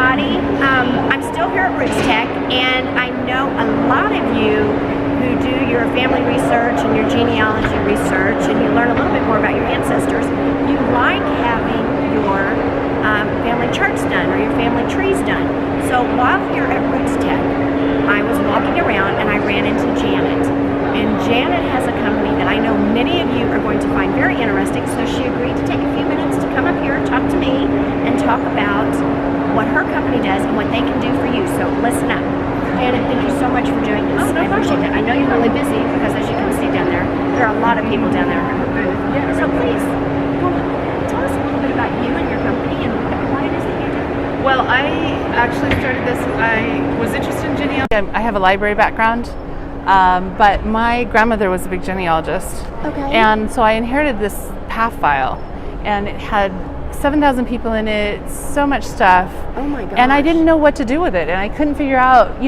everybody. I'm still here at Roots Tech, and I know a lot of you who do your family research and your genealogy research, and you learn a little bit more about your ancestors. You like having your family charts done or your family trees done. So while here at Roots Tech, I was walking around and I ran into Janet. And Janet has a company that I know many of you are going to find very interesting, so she agreed to take a few minutes to come up here and talk to me and talk about what her company does and what they can do for you. So listen up. Janet, thank you so much for doing this. I appreciate it. I know you're really busy because, as you can see down there are a lot of people down there in her booth. So please, tell us a little bit about you and your company and what it is that you do. Well, I actually started this, I was interested in genealogy. I have a library background, but my grandmother was a big genealogist. Okay. And so I inherited this PAF file, and it had 7,000 people in it, so much stuff. Oh my gosh. And I didn't know what to do with it, and I couldn't figure out,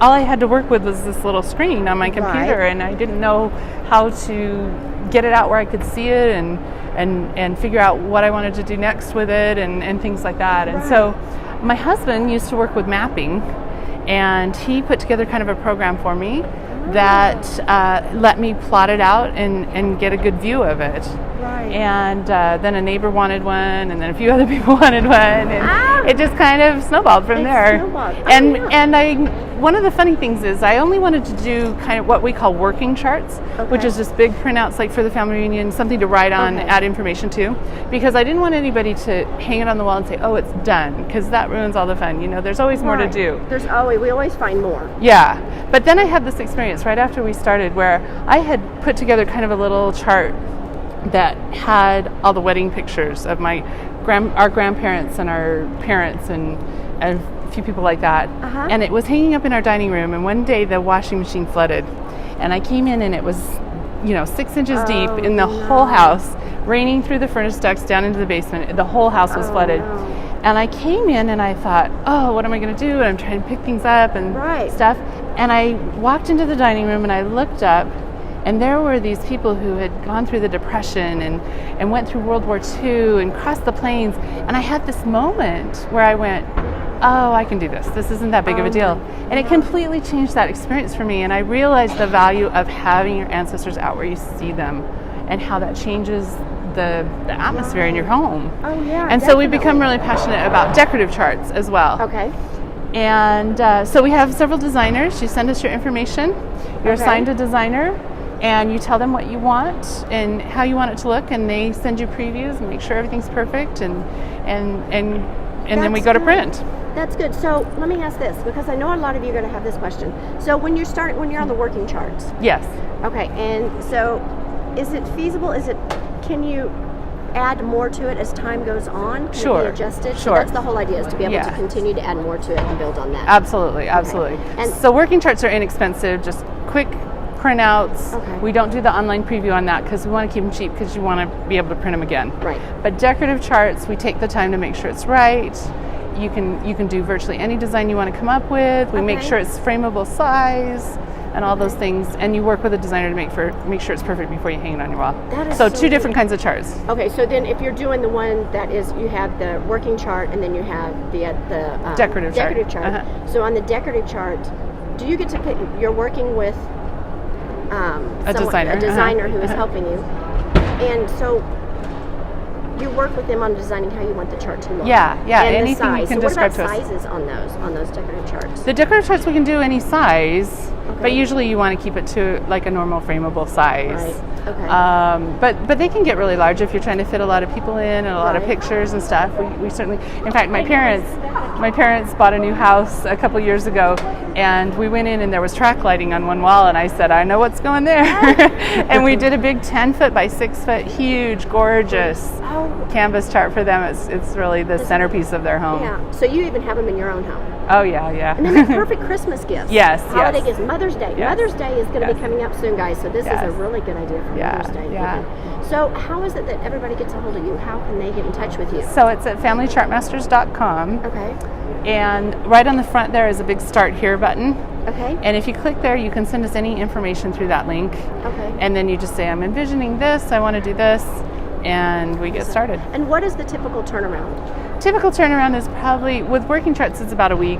all I had to work with was this little screen on my computer, Right. and I didn't know how to get it out where I could see it and figure out what I wanted to do next with it and things like that. And so my husband used to work with mapping, and he put together kind of a program for me that let me plot it out and get a good view of it. Right. And then a neighbor wanted one, and then a few other people wanted one, and it just kind of snowballed from there. Snowballed. And one of the funny things is I only wanted to do kind of what we call working charts, which is just big printouts like for the family reunion, something to write on, add information to, because I didn't want anybody to hang it on the wall and say, oh, it's done, because that ruins all the fun. There's always more to do. We always find more. Yeah, but then I had this experience right after we started where I had put together kind of a little chart that had all the wedding pictures of our grandparents and our parents and a few people like that. And it was hanging up in our dining room, and one day the washing machine flooded, and I came in and it was 6 inches deep in the whole house, raining through the furnace ducts down into the basement. The whole house was flooded. And I came in and I thought, oh, what am I going to do? And I'm trying to pick things up and stuff. And I walked into the dining room and I looked up, and there were these people who had gone through the Depression and went through World War II and crossed the plains. And I had this moment where I went, oh, I can do this. This isn't that big of a deal. And it completely changed that experience for me. And I realized the value of having your ancestors out where you see them and how that changes the atmosphere in your home. Oh, yeah. And so we've become really passionate about decorative charts as well. Okay. And so we have several designers. You send us your information. You're assigned a designer, and you tell them what you want and how you want it to look, and they send you previews and make sure everything's perfect, and then we go to print. That's good. So let me ask this, because I know a lot of you are going to have this question. So when you're on the working charts. Yes. Okay. And so is it feasible? Can you add more to it as time goes on? Can it be adjusted? Sure. That's the whole idea, is to be able to continue to add more to it and build on that. Absolutely. And so working charts are inexpensive, just quick printouts. We don't do the online preview on that because we want to keep them cheap, because you want to be able to print them again. Right. But decorative charts, we take the time to make sure it's right. You can do virtually any design you want to come up with. We make sure it's frameable size and all those things, and you work with a designer to make sure it's perfect before you hang it on your wall. That is so two different kinds of charts. Okay, so then if you're doing the one that is, you have the working chart and then you have the decorative chart. So on the decorative chart, do you get to pick? You're working with a designer who is helping you, and so you work with them on designing how you want the chart to look. Yeah, and anything the size. you can so describe what about to us. sizes on those decorative charts? The decorative charts, we can do any size, but usually you want to keep it to like a normal frameable size. Right. Okay. But they can get really large if you're trying to fit a lot of people in and a lot of pictures and stuff. We certainly, in fact, my parents bought a new house a couple years ago, and we went in and there was track lighting on one wall, and I said, I know what's going there. And we did a big 10-foot by 6-foot, huge, gorgeous canvas chart for them. It's really the centerpiece of their home. Yeah. So you even have them in your own home. Oh yeah. And then they're perfect Christmas gifts. Yes. Holiday gifts. Mother's Day. Yes. Mother's Day is going to be coming up soon, guys. So this is a really good idea for Mother's Day. Yeah. So how is it that everybody gets a hold of you? How can they get in touch with you? So it's at FamilyChartMasters.com. Okay. And right on the front there is a big Start Here button. Okay. And if you click there, you can send us any information through that link. Okay. And then you just say, I'm envisioning this, I want to do this, and we get started. And what is the typical turnaround? Typical turnaround is probably, with working charts, it's about a week.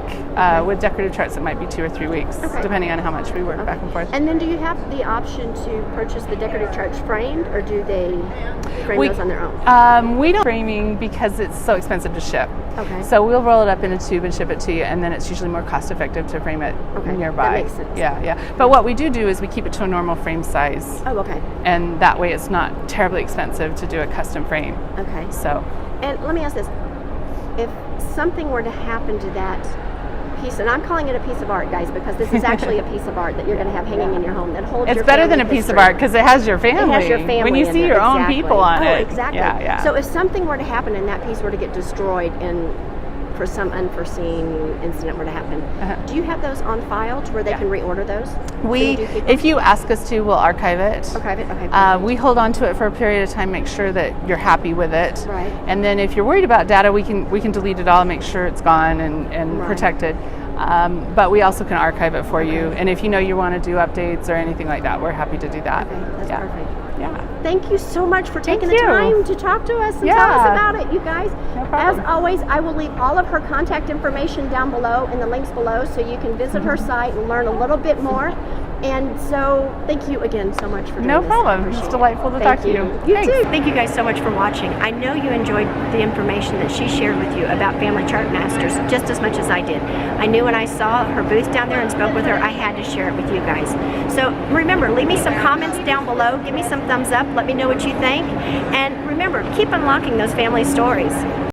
With decorative charts, it might be 2 or 3 weeks, depending on how much we work back and forth. And then do you have the option to purchase the decorative charts framed, or do they frame those on their own? We don't framing because it's so expensive to ship. Okay. So we'll roll it up in a tube and ship it to you, and then it's usually more cost effective to frame it nearby. That makes sense. Yeah. But what we do is we keep it to a normal frame size. Oh, okay. And that way it's not terribly expensive to do a custom frame. Okay. So. And let me ask this. If something were to happen to that piece, and I'm calling it a piece of art, guys, because this is actually a piece of art that you're going to have hanging in your home that holds your It's better than a family piece of history. art because it has your family. It has your family when you in see there, your own exactly. people on it. Exactly. Yeah. So if something were to happen and that piece were to get destroyed and for some unforeseen incident were to happen, do you have those on file to where they can reorder those? If you ask us to, we'll archive it. Archive it? Okay. We hold on to it for a period of time, make sure that you're happy with it. Right. And then if you're worried about data, we can delete it all and make sure it's gone and protected. But we also can archive it for you. And if you know you want to do updates or anything like that, we're happy to do that. Okay, that's perfect. Yeah. Thank you so much for taking Thank the you. time to talk to us and tell us about it, you guys. No problem. As always, I will leave all of her contact information down below in the links below so you can visit her site and learn a little bit more. And so, thank you again so much for doing No this. problem. It's delightful to talk to you. You Thanks. too. Thank you guys so much for watching. I know you enjoyed the information that she shared with you about Family ChartMasters just as much as I did. I knew when I saw her booth down there and spoke with her, I had to share it with you guys. So remember, leave me some comments down below. Give me some thumbs up. Let me know what you think. And remember, keep unlocking those family stories.